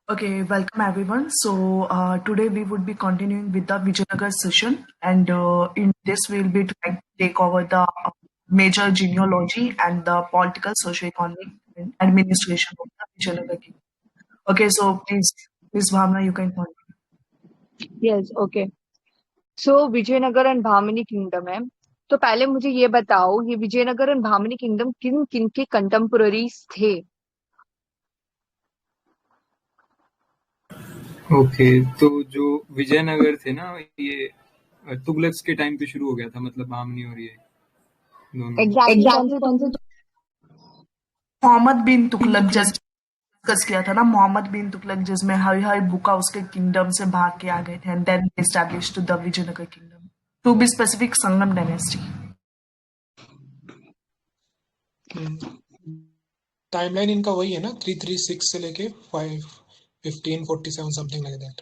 Okay, welcome everyone. So today we would be continuing with the Vijayanagar session, and in this we'll be trying to take over the major genealogy and the political, socio-economic, and administration of the Vijayanagar kingdom. Okay, so please, Bhavna, you can continue. Yes okay so Vijayanagar and Bahmani kingdom है। तो पहले मुझे ये बताओ, ये Vijayanagar and Bahmani kingdom किन किन के कंटेम्पोररीज थे? ओके, तो जो विजयनगर थे ना, ये तुगलक्स के टाइम पे शुरू हो गया था, मतलब बामनी और ये दोनों। एग्जैक्टली कौन से? मोहम्मद बिन तुगलक जैसे डिस्कस किया था ना, मोहम्मद बिन तुगलक जिसमें हरि हरि बुका उसके किंगडम से भाग के आ गए थे, and then established the Vijayanagar kingdom, to be specific Sangam dynasty. Timeline इनका वही है ना, 336 से लेके 1547 समथिंग लाइक दैट।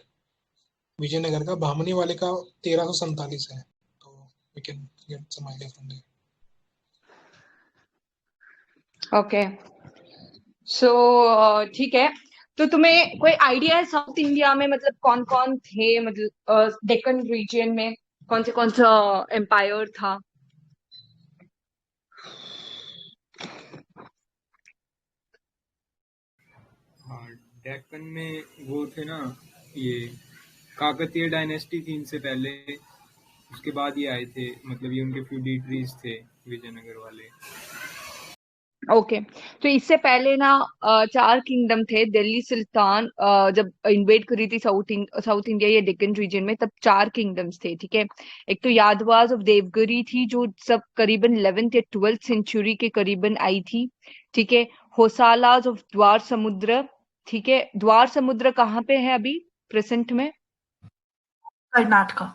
विजयनगर का, भामनी वाले का 1347 है, तो we can get some idea from there. Okay so ठीक है। तो तुम्हें कोई आइडिया है साउथ इंडिया में मतलब कौन कौन थे, मतलब डेक्कन रीजन में कौन सा एम्पायर था? हाँ, डेक्कन में वो थे ना, ये काकतीय डायनेस्टी थी इनसे पहले, उसके बाद ये आए थे, मतलब ये उनके फ्यूडिटरीज थे विजयनगर वाले। ओके तो इससे पहले ना चार किंगडम थे। दिल्ली सुल्तान जब इन्वेड करी थी साउथ इंडिया या डेक्कन रीजन में, तब चार किंगडम्स थे। ठीक है, एक तो यादवास ऑफ देवगिरी थी जो सब करीबन 11th या 12th सेंचुरी के करीबन आई थी। ठीक है, होसालास ऑफ द्वार समुद्र। ठीक है, द्वार समुद्र कहाँ पे है अभी प्रेजेंट में? कर्नाटका।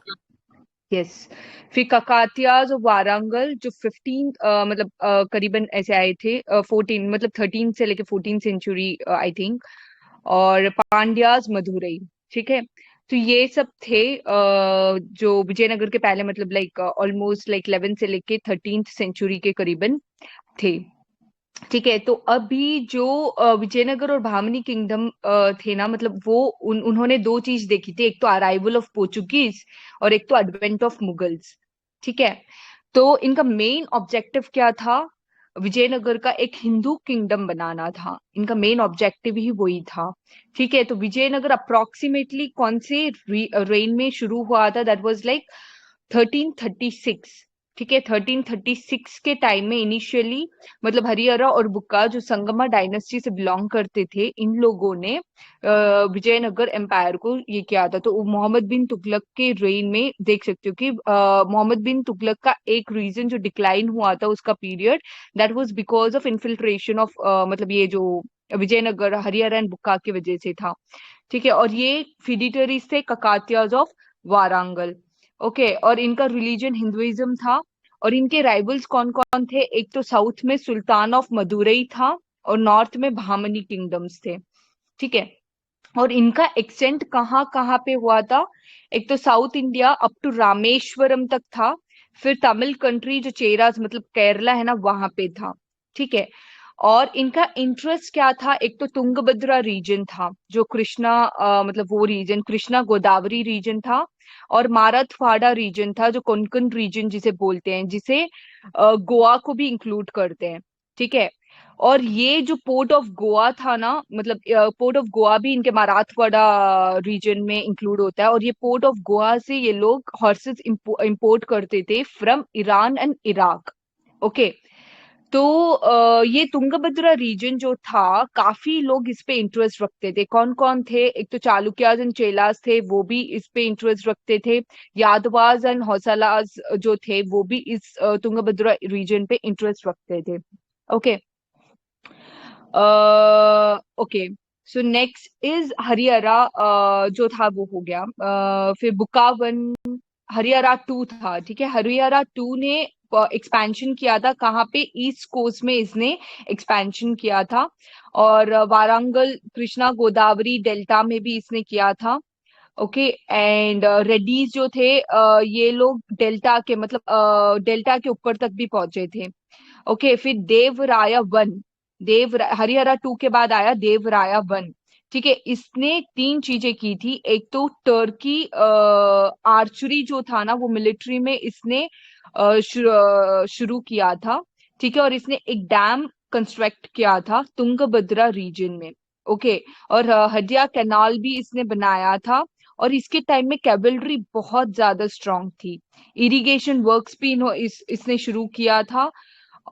यस। फिर ककातियाज और वारंगल जो 15 मतलब करीबन ऐसे आए थे, 14 मतलब 13 से लेके 14 सेंचुरी आई थिंक। और पांड्याज मदुरई। ठीक है, तो ये सब थे जो विजयनगर के पहले मतलब लाइक ऑलमोस्ट लाइक 11 से लेके 13th सेंचुरी के करीबन थे। ठीक है, तो अभी जो विजयनगर और भामिनी किंगडम थे ना, मतलब वो उन्होंने दो चीज देखी थी, एक तो अराइवल ऑफ पोर्चुगीज और एक तो एडवेंट ऑफ मुगल्स। ठीक है, तो इनका मेन ऑब्जेक्टिव क्या था? विजयनगर का एक हिंदू किंगडम बनाना था, इनका मेन ऑब्जेक्टिव ही वही था। ठीक है, तो विजयनगर अप्रोक्सीमेटली कौन से रेन में शुरू हुआ था? That was like 1336। ठीक है, 1336 के टाइम में इनिशियली मतलब हरिहरा और बुक्का जो संगमा डायनेस्टी से बिलोंग करते थे, इन लोगों ने विजयनगर एम्पायर को ये किया था। तो मोहम्मद बिन तुगलक के रेन में देख सकते हो कि मोहम्मद बिन तुगलक का एक रीजन जो डिक्लाइन हुआ था उसका period, that was because of infiltration of मतलब ये जो विजयनगर हरिहरा एंड बुक्का की वजह से था। ठीक है, और ये फिडिटरीज थे ककातियाज ऑफ वारंगल। ओके, और इनका रिलीजन हिंदुइज्म था। और इनके राइवल्स कौन कौन थे? एक तो साउथ में सुल्तान ऑफ मदुरई था और नॉर्थ में भामनी किंगडम्स थे। ठीक है, और इनका एक्सटेंट कहाँ कहाँ पे हुआ था? एक तो south India up to Rameswaram तक था। फिर तमिल कंट्री जो चेरास मतलब केरला है ना, वहां पे था। ठीक है, और इनका इंटरेस्ट क्या था? एक तो तुंगभद्रा रीजन था जो कृष्णा मतलब वो रीजन कृष्णा गोदावरी रीजन था। और माराठवाड़ा रीजन था जो कोंकण रीजन जिसे बोलते हैं, जिसे गोवा को भी इंक्लूड करते हैं। ठीक है, और ये जो पोर्ट ऑफ गोवा था ना, मतलब पोर्ट ऑफ गोवा भी इनके मराठवाड़ा रीजन में इंक्लूड होता है। और ये पोर्ट ऑफ गोवा से ये लोग हॉर्सेस इंपोर्ट करते थे from Iran and Iraq. Okay, तो ये तुंगभद्रा रीजन जो था, काफी लोग इस पे इंटरेस्ट रखते थे। कौन कौन थे? एक तो चालुक्याज एंड चेलास थे, वो भी इस पे इंटरेस्ट रखते थे। यादवास एंड होसलास जो थे वो भी इस तुंगभद्रा रीजन पे इंटरेस्ट रखते थे। Okay okay, so next is Harihara जो था वो हो गया। फिर बुकावन हरिहरा टू था। ठीक है, हरिहरा टू ने एक्सपेंशन किया था कहाँ पे? ईस्ट कोस्ट में इसने एक्सपेंशन किया था। और वारंगल कृष्णा गोदावरी डेल्टा में भी इसने किया था। ओके, एंड रेड्डीज जो थे ये लोग डेल्टा के मतलब डेल्टा के ऊपर तक भी पहुंचे थे। ओके, फिर देवराया वन, हरिहरा टू के बाद आया देवराया वन। ठीक है, इसने 3 चीजें की थी। एक तो टर्की आर्चरी जो था ना, वो मिलिट्री में इसने शुरू किया था। ठीक है, और इसने एक डैम कंस्ट्रक्ट किया था तुंगभद्रा रीजन में। ओके, और हडिया कैनाल भी इसने बनाया था। और इसके टाइम में कैवलरी बहुत ज्यादा स्ट्रांग थी। इरिगेशन वर्क्स भी इसने शुरू किया था।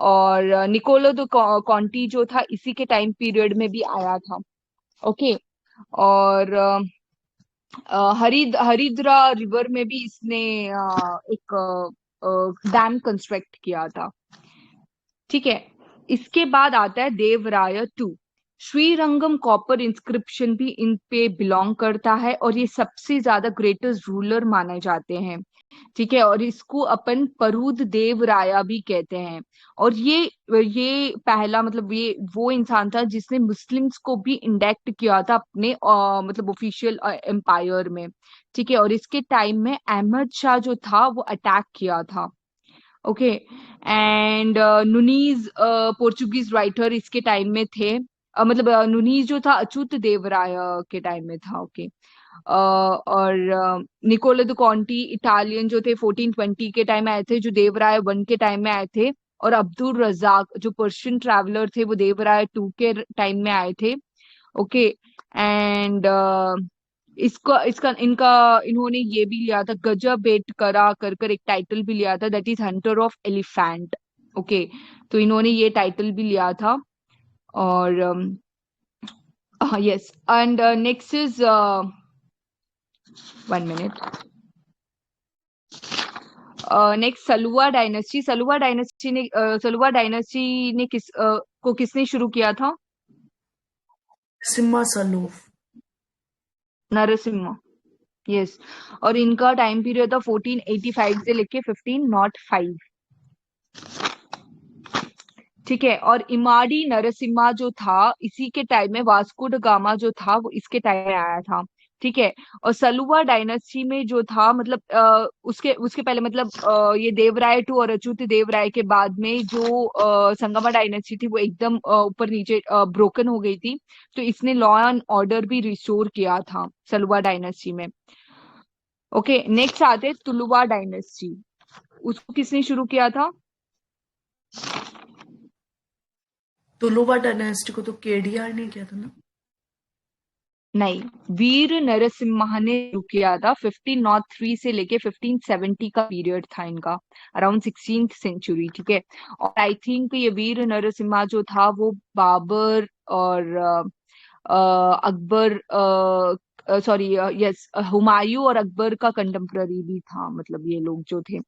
और निकोलो दो कॉन्टी जो था इसी के टाइम पीरियड में भी आया था। ओके, और हरिद्रा रिवर में भी इसने एक डैम कंस्ट्रक्ट किया था। ठीक है, इसके बाद आता है Devaraya two. Srirangam copper inscription भी इन पे बिलोंग करता है, और ये सबसे ज्यादा ग्रेटेस्ट रूलर माने जाते हैं। ठीक है, और इसको अपन परूद देव राया भी कहते हैं। और ये पहला मतलब ये वो इंसान था जिसने मुस्लिम्स को भी इंडेक्ट किया था अपने मतलब ऑफिशियल एम्पायर में। ठीक है, और इसके टाइम में अहमद शाह जो था वो अटैक किया था। ओके, एंड नुनीज पोर्चुगीज राइटर इसके टाइम में थे। मतलब नुनीज जो था अच्युत देव राय के टाइम में था। ओके, और निकोला दो कॉन्टी इटालियन जो थे 1420 के टाइम में आए थे, जो देवराय वन के टाइम में आए थे। और अब्दुल रजाक जो पर्शियन ट्रैवलर थे, वो देवराय टू के टाइम में आए थे। ओके, एंड इसका इसका इनका इन्होंने ये भी लिया था, गजा बेट करा कर कर एक टाइटल भी लिया था, that is Hunter of elephant. Okay, तो इन्होंने ये टाइटल भी लिया था। और yes, and next is 1 minute. Next Saluwa dynasty. Saluwa dynasty ने को किसने शुरू किया था? सिम्मा सलूफ। नरसिम्हा। यस, और इनका टाइम पीरियड था 1485 से लेके 1505। ठीक है, और इमाडी नरसिम्हा जो था इसी के टाइम में वास्को ड गामा जो था वो इसके टाइम में आया था। ठीक है, और सलुवा डायनेस्टी में जो था मतलब उसके उसके पहले मतलब ये देवराय टू और अच्युत देवराय के बाद में जो संगमा डायनेस्टी थी वो एकदम ऊपर नीचे ब्रोकन हो गई थी। तो इसने लॉ एंड ऑर्डर भी रिस्टोर किया था सलुवा डायनेस्टी में। ओके, नेक्स्ट आते हैं तुलुवा डायनेस्टी। उसको किसने शुरू किया था? तुलुवा डायनेस्टी को तो केडीआर ने किया था ना। नहीं, वीर नरसिम्हा ने शुरू किया था। 1503 से लेके 1570 का पीरियड था इनका, अराउंड 16th सेंचुरी। ठीक है, और आई थिंक ये वीर नरसिम्हा जो था वो बाबर और अकबर सॉरी यस हुमायूं और अकबर का कंटेम्प्ररी भी था, मतलब ये लोग जो थे।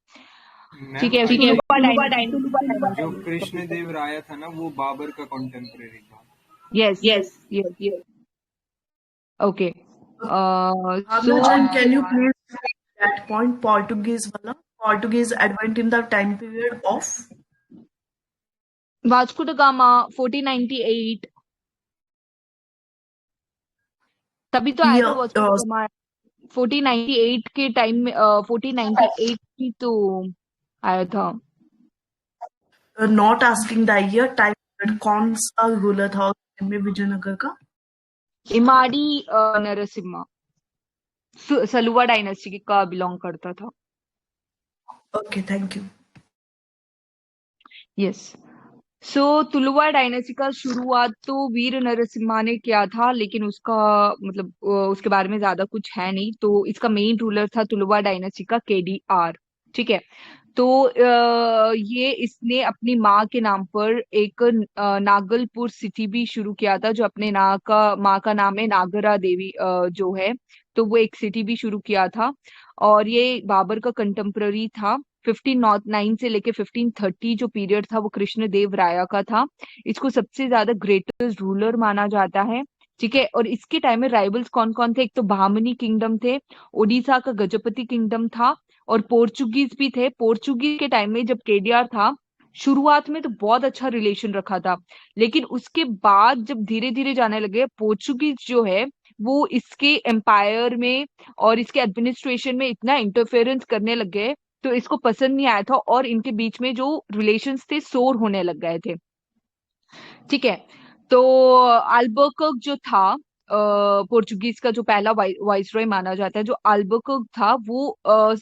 ठीक मैम है, आई थिंक तुलुवा डायनेस्टी। जो कृष्ण देव राय था ना वो बाबर का कॉन्टेम्परेरी था। Yes yes yes. Okay, Bhavna Jan, can you please repeat that point, Portuguese wala? Portuguese advent in the time period of Vasco da Gama 1498। तभी तो आया था year, वास्को ड गामा 1498 के टाइम में। 1498 की तो आया था। not asking the year, time period, कौन सा रूलर था उस time में विजयनगर का? इमाड़ी नरसिम्हा सलुवा डायनेस्टी का बिलोंग करता था। Okay, thank you. Yes, so Tuluva dynasty का शुरुआत तो वीर नरसिम्हा ने किया था, लेकिन उसका मतलब उसके बारे में ज्यादा कुछ है नहीं। तो इसका मेन रूलर था तुलुवा डायनेस्टी का केडीआर। ठीक है, तो ये इसने अपनी माँ के नाम पर एक नागलपुर सिटी भी शुरू किया था, जो अपने माँ का नाम है नागरा देवी जो है। तो वो एक सिटी भी शुरू किया था, और ये बाबर का कंटेम्प्ररी था। 1509 से लेके 1530 जो पीरियड था वो कृष्ण देव राया का था। इसको सबसे ज्यादा ग्रेटेस्ट रूलर माना जाता है। ठीक है, और इसके टाइम में राइवल्स कौन कौन थे? एक तो भामनी किंगडम थे, ओडिशा का गजपति किंगडम था, और पोर्चुगीज भी थे। पोर्चुगीज के टाइम में जब केडीआर था, शुरुआत में तो बहुत अच्छा रिलेशन रखा था, लेकिन उसके बाद जब धीरे धीरे जाने लगे, पोर्चुगीज जो है वो इसके एम्पायर में और इसके एडमिनिस्ट्रेशन में इतना इंटरफेरेंस करने लग गए, तो इसको पसंद नहीं आया था, और इनके बीच में जो रिलेशंस थे सोर होने लग गए थे। ठीक है, तो अल्बर्कर्क जो था पोर्चुगीज का जो पहला वाइसरॉय माना जाता है, जो अल्बुकर्क था, वो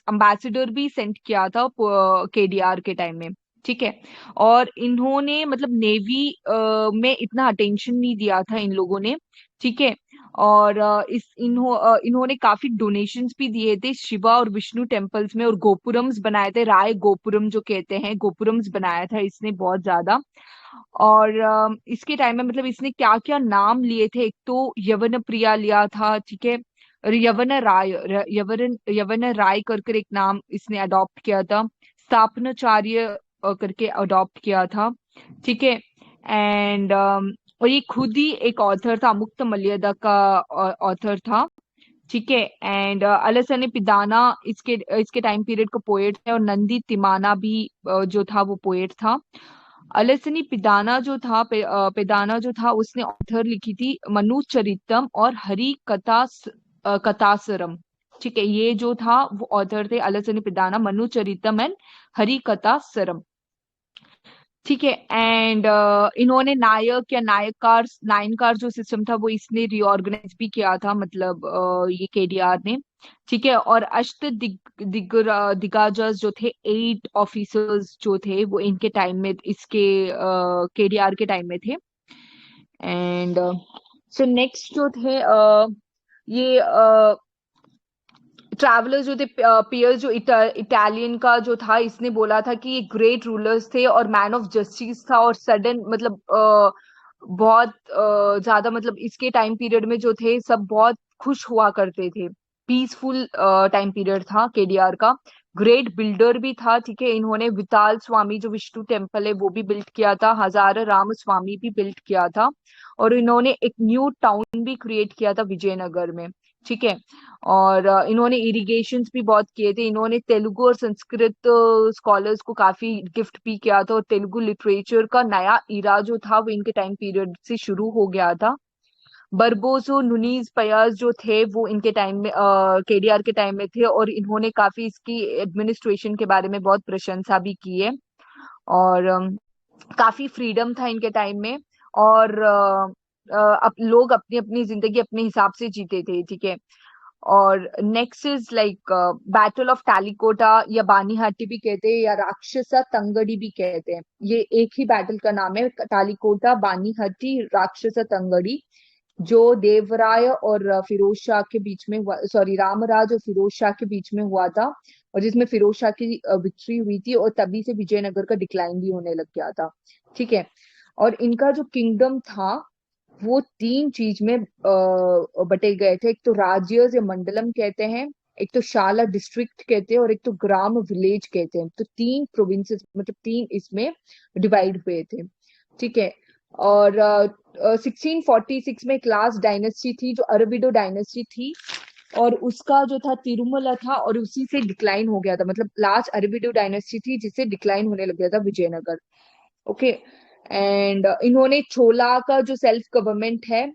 अम्बेसडर भी सेंड किया था केडीआर के टाइम में। ठीक है। और इन्होंने मतलब नेवी में इतना अटेंशन नहीं दिया था इन लोगों ने। ठीक है। और इन्होंने काफी डोनेशंस भी दिए थे शिवा और विष्णु टेम्पल्स में, और गोपुरम्स बनाए थे, राय गोपुरम जो कहते हैं, गोपुरम्स बनाया था इसने बहुत ज्यादा। और इसके टाइम में मतलब इसने क्या क्या नाम लिए थे, एक तो यवन प्रिया लिया था। ठीक है। और यवन राय करके एक नाम इसने अडॉप्ट किया था। स्थापनाचार्य करके अडॉप्ट किया था। ठीक है। एंड और ये खुद ही एक ऑथर था, मुक्त मर्यादा का ऑथर था। ठीक है। एंड अलसने पिदाना इसके इसके टाइम पीरियड का पोएट है, और नंदी तिमाना भी जो था वो पोएट था। अलसनी पिदाना जो था पिदाना जो था उसने ऑथर लिखी थी मनु चरितम और हरि कथा कथासरम। ठीक है। ये जो था वो ऑथर थे अलसनी पिदाना, मनु चरितम एंड हरि कथासरम। ठीक है। एंड इन्होंने नायक या नायनकार जो सिस्टम था वो इसने रिऑर्गेनाइज भी किया था, मतलब ये केडीआर ने। ठीक है। और दिग्गजास जो थे, 8 ऑफिसर्स जो थे, वो इनके टाइम में, इसके केडीआर के टाइम में थे। एंड सो नेक्स्ट जो थे ये ट्रैवलर्स जो थे, पियर्स जो इटालियन का जो था, इसने बोला था कि ये ग्रेट रूलर्स थे और मैन ऑफ जस्टिस था, और सडन मतलब बहुत ज्यादा मतलब इसके टाइम पीरियड में जो थे सब बहुत खुश हुआ करते थे। पीसफुल टाइम पीरियड था केडीआर का। ग्रेट बिल्डर भी था। ठीक है। इन्होंने विताल स्वामी जो विष्णु टेम्पल है वो भी बिल्ड किया था, हजारा राम स्वामी भी बिल्ड किया था, और इन्होंने एक न्यू टाउन भी क्रिएट किया था विजयनगर में। ठीक है। और इन्होंने इरिगेशंस भी बहुत किए थे। इन्होंने तेलुगु और संस्कृत स्कॉलर्स को काफी गिफ्ट भी किया था, और तेलुगु लिटरेचर का नया इरा जो था वो इनके टाइम पीरियड से शुरू हो गया था। बरबोसो नुनीज पयाज जो थे वो इनके टाइम में केडीआर के टाइम में थे, और इन्होंने काफी इसकी एडमिनिस्ट्रेशन के बारे में बहुत प्रशंसा भी की है। और काफी फ्रीडम था इनके टाइम में, और लोग अपनी अपनी जिंदगी अपने हिसाब से जीते थे। ठीक है। और next is like battle of Talikota, या बानीहाटी भी कहते हैं, या राक्षसा तंगड़ी भी कहते हैं। ये एक ही बैटल का नाम है, टालिकोटा, बानीहाटी, राक्षसा तंगड़ी, जो देवराय और फिरोज शाह के बीच में हुआ, सॉरी, रामराज और फिरोज शाह के बीच में हुआ था, और जिसमें फिरोज शाह की विक्ट्री हुई थी, और तभी से विजयनगर का डिक्लाइन भी होने लग गया था। ठीक है। और इनका जो किंगडम था वो 3 चीज में बटे गए थे। एक तो राज्य या मंडलम कहते हैं, एक तो शाला डिस्ट्रिक्ट कहते हैं, और एक तो ग्राम विलेज कहते हैं। तो 3 प्रोविंसेस, मतलब 3 इसमें डिवाइड हुए थे। ठीक है। और 1646 में एक लास्ट डायनेस्टी थी जो अरबिडो डायनेस्टी थी, और उसका जो था तिरुमला था, और उसी से डिक्लाइन हो गया था। मतलब लास्ट अरबिडो डायनेस्टी थी जिससे डिक्लाइन होने लग गया था विजयनगर। ओके। एंड इन्होंने छोला का जो सेल्फ गवर्नमेंट है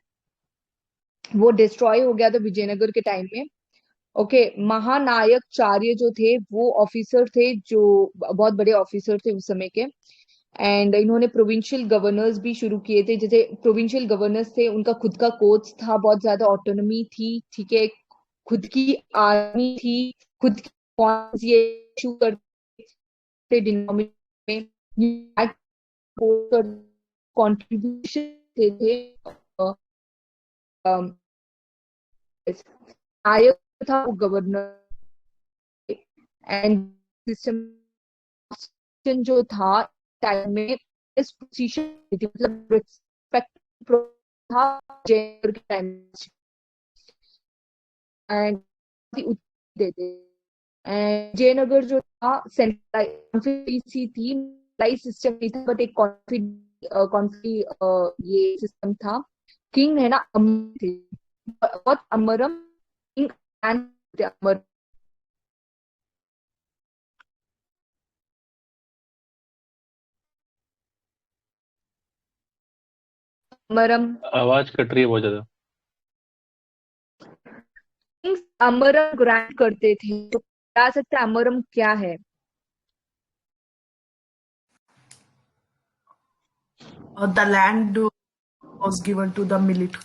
वो डिस्ट्रॉय हो गया था विजयनगर के टाइम में। ओके। महानायक चार्य जो थे वो ऑफिसर थे, जो बहुत बड़े ऑफिसर थे उस समय के। एंड इन्होंने प्रोविंशियल गवर्नर्स भी शुरू किए थे। जैसे प्रोविंशियल गवर्नर्स थे, उनका खुद का कोच था, बहुत ज्यादा ऑटोनॉमी थी। ठीक है। खुद की आर्मी थी, खुद की पॉलिसी इशू करते डिनोमिनेट में, कंट्रीब्यूशन थे। नायक था वो गवर्नर, एंड सिस्टम जो था टाइम में इस पोजीशन थी, मतलब रिस्पेक्ट था जेंडर के टाइम में, एंड देते। एंड जयनगर जो था सेंट्रलाइज थी, सिस्टम नहीं था, बट एक कॉन्फी ये सिस्टम था। किंग है ना, अमर थे, बहुत अमरम किंग एंड अमर, अमरम, आवाज कट रही है बहुत ज्यादा। किंग्स अमरम ग्रांट करते थे। तो बता सकते हैं अमरम क्या है? The land was given to the military.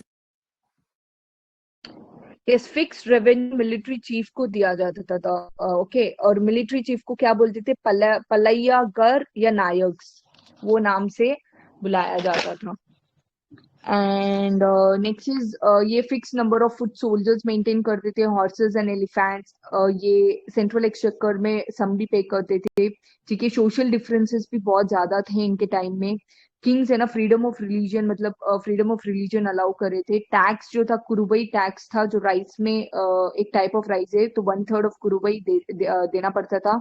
Yes, fixed revenue military chief को दिया जाता था। ओके, और मिलिट्री चीफ को क्या बोलते थे? पलैयागर या नायक्स, वो नाम से बुलाया जाता था। एंड नेक्स्ट इज ये fix number of foot soldiers maintain करते थे, हॉर्सेस एंड एलिफेंट्स। ये सेंट्रल एक्सचेकर में सम भी पे करते थे। ठीक है, सोशल डिफरेंसेस भी बहुत ज्यादा थे इनके टाइम में। किंग्स है ना, फ्रीडम ऑफ रिलीजन, मतलब फ्रीडम ऑफ रिलीजन अलाउ कर रहे थे। टैक्स जो था कुरुबई टैक्स था, जो राइस में एक टाइप ऑफ राइस है, तो 1/3 ऑफ कुरुबई देना पड़ता था।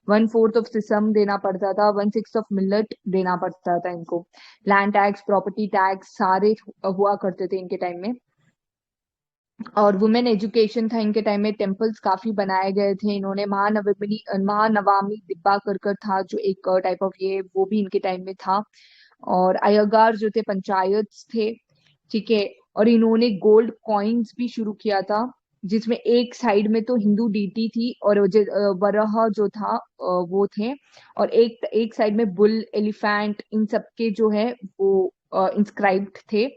1/4 ऑफ सिसम देना पड़ता था। 1/6 ऑफ मिलेट देना पड़ता था इनको। लैंड टैक्स, प्रॉपर्टी टैक्स सारे हुआ करते थे इनके टाइम में। और वुमेन एजुकेशन था इनके टाइम में। टेम्पल्स काफी बनाए गए थे इन्होंने। महानवामी दिब्बा कर था, जो एक टाइप ऑफ ये, वो भी इनके टाइम में था। और अयगार जो थे पंचायत थे। ठीक है, और इन्होंने गोल्ड कॉइन्स भी शुरू किया था, जिसमें एक साइड में तो हिंदू डीटी थी और वराह जो था वो थे, और एक एक साइड में बुल, एलिफेंट, इन सब के जो है वो इंस्क्राइब्ड थे।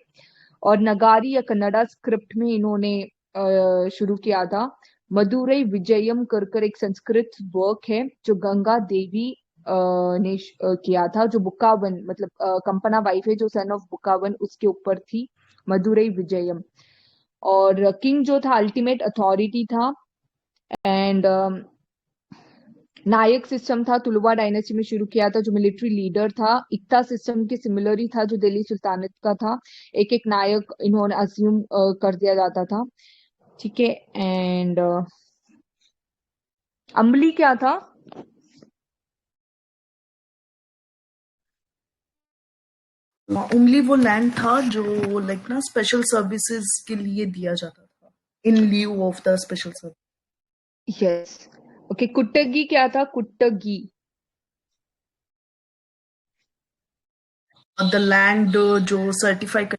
और नगारी या कन्नड़ा स्क्रिप्ट में इन्होंने शुरू किया था। मदुरई विजयम कर एक संस्कृत वर्क है, जो गंगा देवी ने किया था, जो बुक्कावन, मतलब कंपना वाइफ है जो सन ऑफ बुक्कावन, उसके ऊपर थी मदुरई विजयम। और किंग जो था अल्टीमेट अथॉरिटी था। एंड नायक सिस्टम था, तुलुवा डायनेस्टी में शुरू किया था, जो मिलिट्री लीडर था। इक्ता सिस्टम के सिमिलर ही था, जो दिल्ली सुल्तानत का था। एक एक नायक इन्होंने अज्यूम कर दिया जाता था। ठीक है, एंड अम्बली क्या था? उंगली वो लैंड था जो लाइक ना स्पेशल सर्विसेज के लिए दिया जाता था, in lieu of the special service. Yes, okay. Kuttagi क्या था? कुट्टगी द लैंड जो सर्टिफाई कर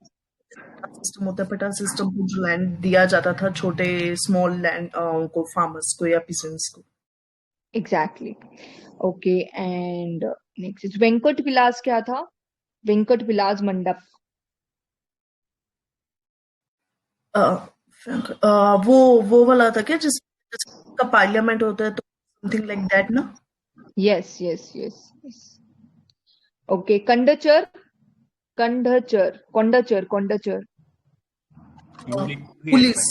सिस्टम होता है, पटा सिस्टम को जो लैंड दिया जाता था छोटे स्मॉल लैंड को, फार्मर्स को या पिसेंट्स को। Exactly. Okay, and next Venkata Vilas क्या था? वेंकट विलास मंडप। वो वाला था क्या जिसका पार्लियामेंट होता है, तो समथिंग लाइक दैट ना? Yes yes yes yes. Okay, Kandachar, Kandachar, Kondachar, Kondachar. Police.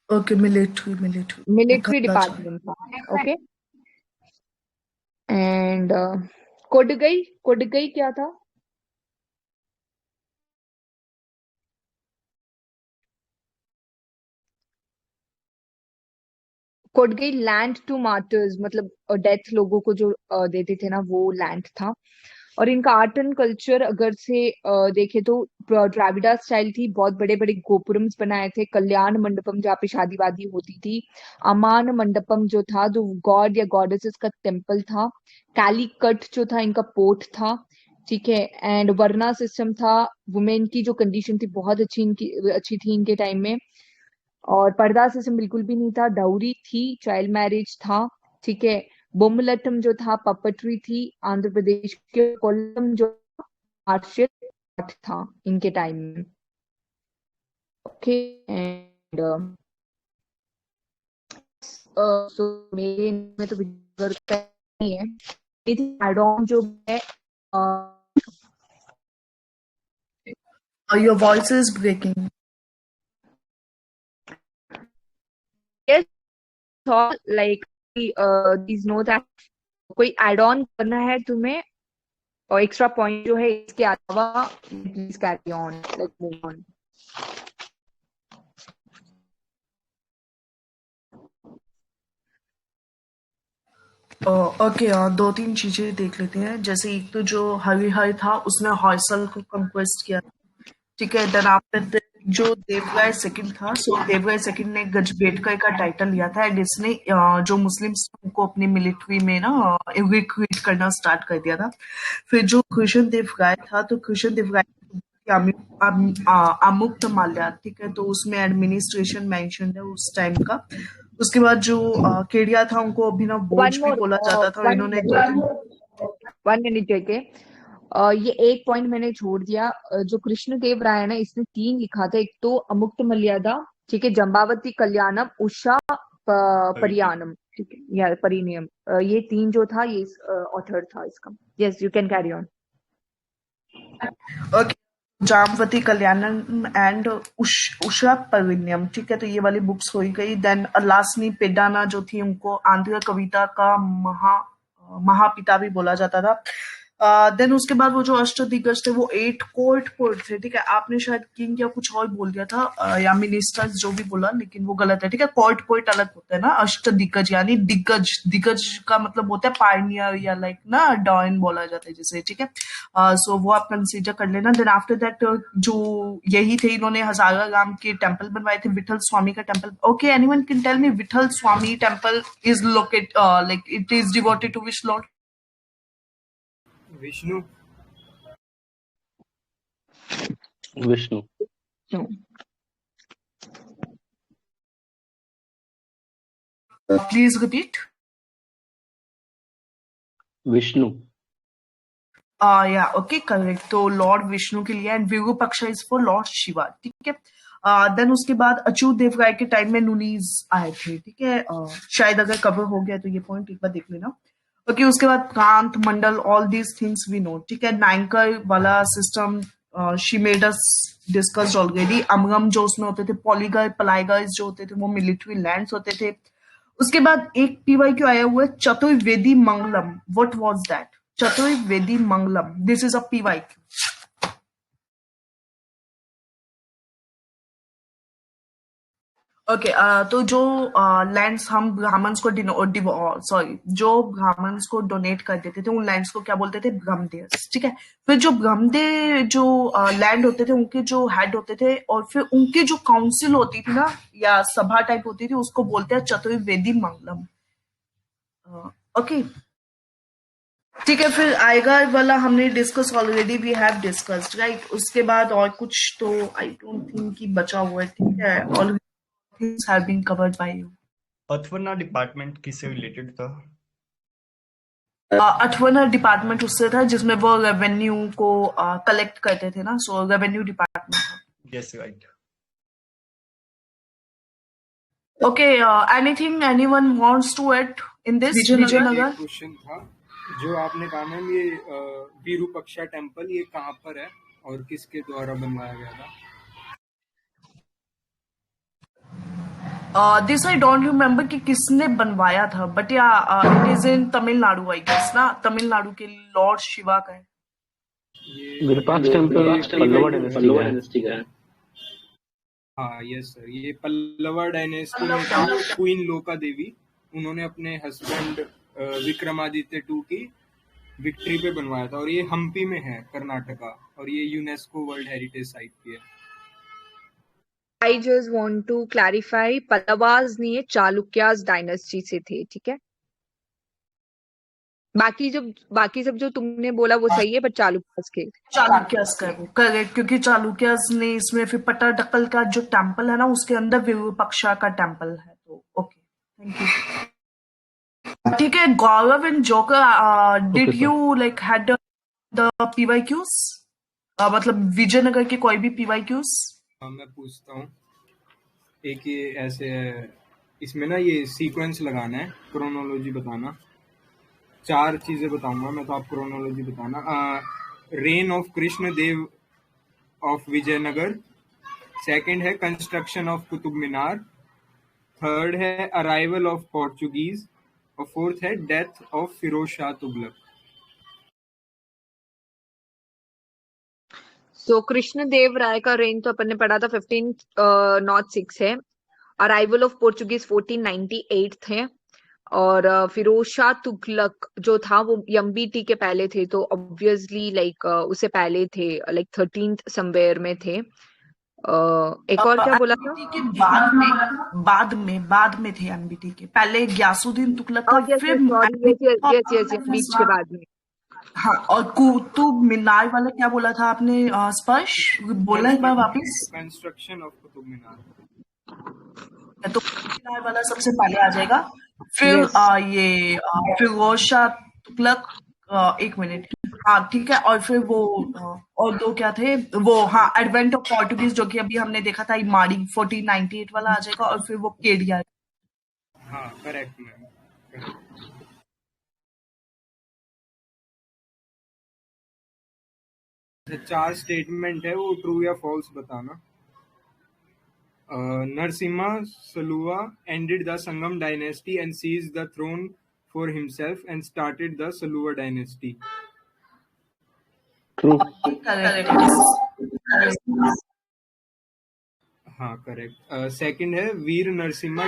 Okay, military department था। ओके, एंड कोडगई, कोडगई क्या था? कोडगई लैंड टू मार्टर्स, मतलब डेथ लोगों को जो देते थे ना, वो लैंड था। और इनका आर्ट एंड कल्चर अगर से देखे तो द्राविडा स्टाइल थी। बहुत बड़े बड़े गोपुरम्स बनाए थे। कल्याण मंडपम जहाँ पे शादी वादी होती थी। अमान मंडपम जो था, जो गॉड या गॉडेसेस का टेम्पल था। कैलीकट जो था इनका पोर्ट था। ठीक है, एंड वर्ना सिस्टम था। वुमेन की जो कंडीशन थी बहुत अच्छी थी इनके टाइम में। और पर्दा सिस्टम बिल्कुल भी नहीं था। डाउरी थी, चाइल्ड मैरिज था। ठीक है, बोमलटम जो था पपटरी थी। आंध्र प्रदेश के कोल्लम जो मार्शल आर्ट था इनके टाइम में। ओके, एंड सो मेरे में तो विगर नहीं है। एड ऑन जो है your voice is breaking. Like these no that कोई एड ऑन करना है तुम्हें, और एक्स्ट्रा पॉइंट जो है इसके अलावा, please carry on, let's move on. Okay, 2-3 चीजें देख लेते हैं। जैसे एक तो जो हरिहर था, उसने हॉर्सल को कंक्वेस्ट किया था। ठीक है, देन आफ्टर जो देवराय सेकंड था, सो देवराय सेकंड ने गजबेटकर का टाइटल लिया था, एंड इसने जो मुस्लिम्स को अपनी मिलिट्री में ना रिक्रूट करना स्टार्ट कर दिया था। फिर जो कृष्ण देव राय था, तो कृष्ण देव राय अमुक्त माल्या, ठीक है, तो उसमें एडमिनिस्ट्रेशन मेंशन है उस टाइम का। उसके बाद जो केडिया था, उनको अभिनव बोझ भी बोला जाता था, और इन्होंने वन मिनट, ओके। ये एक पॉइंट मैंने छोड़ दिया। जो कृष्णदेव राय है ना, इसने 3 लिखा था। एक तो अमुक्त मर्यादा, ठीक है, जम्बावती कल्याणम, उषा परियानम, ठीक है, या परिनियम। ये 3 जो था, ये ऑथर था इसका। Yes, you can carry on. Okay, Jambavati Kalyanam and Usha Parinayam, ठीक है, तो ये वाली बुक्स हो ही गई। देन अलासनी पेडाना जो थी, उनको आंध्र कविता का महापिता भी बोला जाता था। देन उसके बाद वो जो अष्टदिग्गज थे, वो 8 कोर्ट पोर्ट थे, ठीक है। आपने शायद किंग या कुछ और बोल दिया था, या मिनिस्टर्स जो भी बोला, लेकिन वो गलत है, ठीक है। कोर्ट पोर्ट अलग होता है ना, अष्टदिग्गज यानी दिग्गज। दिग्गज का मतलब होता है पायनियर या लाइक ना डॉन बोला जाता है जिसे, ठीक है। सो वो आप कंसीडर कर लेना। देन आफ्टर दैट जो यही थे, इन्होंने हजारा राम के टेम्पल बनवाए थे, विठल स्वामी का temple. Okay, anyone can tell me Vitthal Swami temple is locate like it is devoted to which lord? Vishnu. Vishnu. Please repeat. Vishnu. Yeah okay, correct. तो लॉर्ड विष्णु के लिए, and Virupaksha is for lord Shiva, ठीक है। देन उसके बाद अच्युत देव राय के टाइम में नुनीज आए थे, ठीक है। शायद अगर कवर हो गया तो ये पॉइंट एक बार देख लेना। ओके, उसके बाद प्रांत मंडल, all these things we know, ठीक है। नायकर वाला system she made us discussed already. Amaram जो उसमें होते थे, पॉलीगर पलायगर जो होते थे, वो मिलिट्री लैंड्स होते थे। उसके बाद एक पीवाई क्यू आया हुआ है, Chaturvedi Mangalam. What was that? Chaturvedi Mangalam, this is a PY Q. Okay, तो जो लैंड्स हम ब्राह्मण्स को जो ब्राह्मण्स को डोनेट कर देते थे, उन लैंड्स को क्या बोलते थे? ब्रह्मदेस, ठीक है। फिर जो ब्रह्मदे जो लैंड होते थे, उनके जो हेड होते थे, और फिर उनकी जो काउंसिल होती थी ना, या सभा टाइप होती थी, उसको बोलते हैं चतुर्वेदी मंगलम। ओके, ठीक है। फिर आएगा वाला हमने discuss already, we have discussed, right. उसके बाद और कुछ तो आई डोंट थिंक कि बचा हुआ है, ठीक है। All things have been covered by you. Atharvana department किससे रिलेटेड था? अठवना डिपार्टमेंट उससे था जिसमें वो रेवेन्यू को कलेक्ट करते थे ना, सो रेवेन्यू डिपार्टमेंट था। Yes, right. Okay, anything anyone wants to add in this? Vijayanagar question था जो आपने कहा मैम, ये विरूपाक्षा टेम्पल ये कहाँ पर है और किसके द्वारा बनवाया गया था? दिस आई डोंट रिमेम्बर कि किसने बनवाया था, but yeah it is in Tamil Nadu I guess ना। तमिलनाडु के लॉर्ड शिवा का है। विरूपाक्ष टेम्पल पल्लव डायनेस्टी का है। हाँ, यस सर, ये पल्लवा डायनेस्टी में था। क्वीन लोका देवी, उन्होंने अपने हस्बैंड विक्रमादित्य टू की विक्ट्री पे बनवाया था, और ये हम्पी में है, कर्नाटका, और ये यूनेस्को वर्ल्ड हेरिटेज साइट भी है। I just want to clarify, Pallavas नहीं है, चालुक्यास डायनेस्टी से थे, ठीक है। बाकी सब जो तुमने बोला वो सही है, बट चालुक्यास के। चालुक्यास का है वो, करेक्ट। क्योंकि चालुक्यास ने इसमें फिर पट्टाडकल का जो टेम्पल है ना, उसके अंदर विरूपाक्षा का टेम्पल है। तो ओके, थैंक यू। ठीक है, Gaurav and joker, did you like had the PYQs? मतलब विजयनगर के कोई भी पीवाईक्यूज? मैं पूछता हूँ। एक ये ऐसे है, इसमें ना ये सीक्वेंस लगाना है, क्रोनोलॉजी बताना। 4 चीजें बताऊंगा मैं, तो आप क्रोनोलॉजी बताना। Reign of Krishna Dev of Vijayanagar, second है construction of Qutub Minar, third है अराइवल ऑफ पोर्चुगीज, और फोर्थ है death of Firoz Shah Tughlaq. So Krishnadeva Raya का रेन तो अपन ने पढ़ा था 1506 है। अराइवल ऑफ पोर्चुगीज 1498 थे। और फिरोज शाह तुगलक जो था वो यम्बीटी के पहले थे, तो ऑब्वियसली लाइक उससे पहले थे, लाइक 13th समवेयर में थे। एक और क्या बोला था? के बाद में थे एमबीटी के। पहले ग्यासुद्दीन तुगलक था, फिर यस, बीच के बाद में। हाँ, और कुतुब मीनार वाला क्या बोला था आपने? स्पर्श बोला एक बार वापिस। कंस्ट्रक्शन ऑफ कुतुब मीनार, तो मीनार वाला सबसे पहले आ जाएगा। फिर Yes. ये फिरोज शाह तुगलक, एक मिनट, हाँ ठीक है, और फिर वो और दो क्या थे वो, हाँ, एडवेंट ऑफ पोर्टुगीज जो कि अभी हमने देखा था, माड़ी 1498 वाला आ जाएगा, और फिर वो केडिया। हाँ करेक्ट मैम, करेक्ट। चार स्टेटमेंट है, वो ट्रू या फॉल्स बताना। Narasimha Saluva ended the Sangam dynasty and seized the throne for himself and started the Saluva dynasty. True. हाँ करेक्ट। सेकंड है वीर Narasimha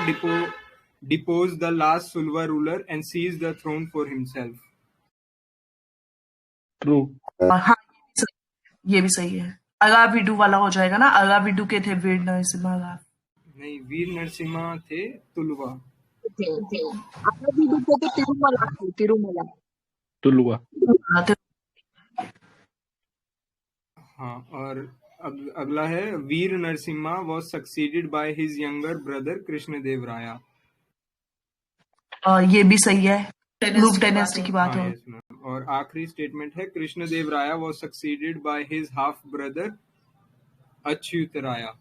deposed the last Sulva ruler and seized the throne for himself. True. हाँ ये भी सही है। अगाविडू वाला हो जाएगा ना, अगाविडू के थे वीर नरसिम्हा राव। नहीं, वीर नरसिम्हा थे तुलवा। तुलवा। हाँ, और अगला है वीर Narasimha was succeeded by his younger brother Krishnadeva राया। ये भी सही है, लूप डायनेस्टी की बात हाँ हो। Yes ma'am. और आखिरी स्टेटमेंट है कृष्णदेव राया was succeeded by his half brother Achyut राया।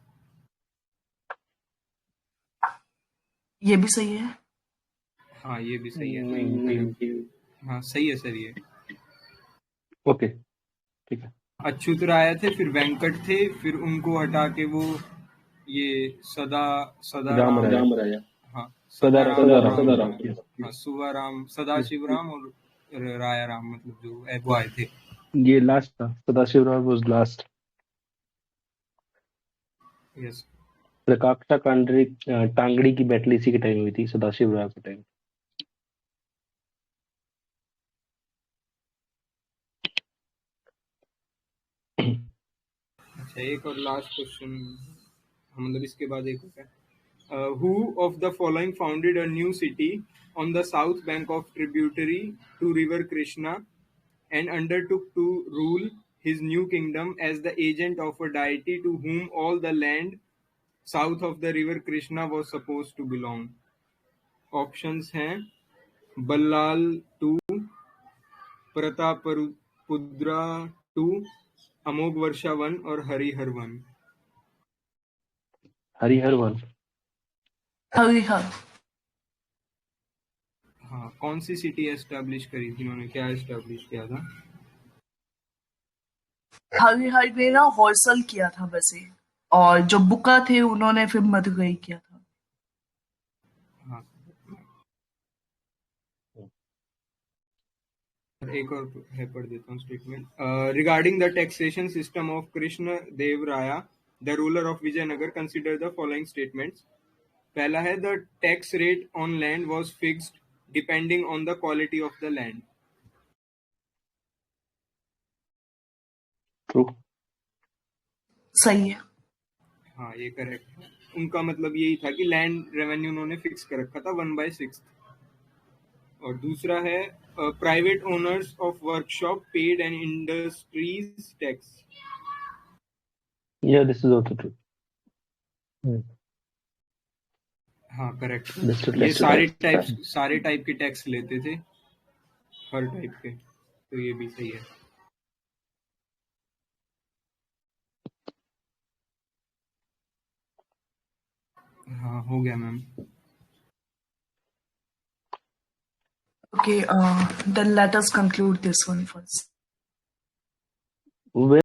ये भी सही है। हाँ ये भी सही है। नहीं। हाँ सही है सर ये। ओके ठीक है। अच्युत राय थे, फिर वेंकट थे, फिर उनको हटा के वो ये सदा राम राम। राया। हाँ सदा राम। हाँ सुवाराम, सदाशिव राम और राया राम, मतलब जो वो आए थे। ये लास्ट था, Sadashiv Rao was last. Yes. प्रकाक्षा टांगड़ी की बैटल इसी के टाइम हुई थी, सदाशिव राव के टाइम। अच्छा, एक और लास्ट क्वेश्चन, मतलब इसके बाद एक होता है। Who of the following founded a new city on the south bank of tributary to river Krishna and undertook to rule his new kingdom as the agent of a deity to whom all the land south of the river Krishna was supposed to belong? Options हैं बल्लाल 2, प्रतापरुद्रा 2, अमोघ वर्षा 1 और हरिहर 1। हरिहर 1। हरिहर। हाँ, कौन सी city establish करी थी उन्होंने, क्या establish किया था? हरिहर ने ना हॉर्सल किया था वैसे, और जो बुका थे उन्होंने फिर मदुरई किया था। हाँ, एक और है, पढ़ देता हूँ statement. Regarding the taxation system of Krishna Dev Raya the ruler of Vijayanagar, consider the following statements. पहला है the tax rate on land was fixed depending on the quality of the land. True. सही है। हाँ ये करेक्ट है। उनका मतलब यही था कि लैंड रेवेन्यू उन्होंने फिक्स कर रखा था 1/6। और दूसरा है private owners of workshop paid and industries tax. Yeah, this is also true. हाँ करेक्ट। District ये tax. सारे टाइप के टैक्स लेते थे, हर टाइप के, तो ये भी सही है। हाँ हो गया ma'am. Okay, then let us conclude this one first.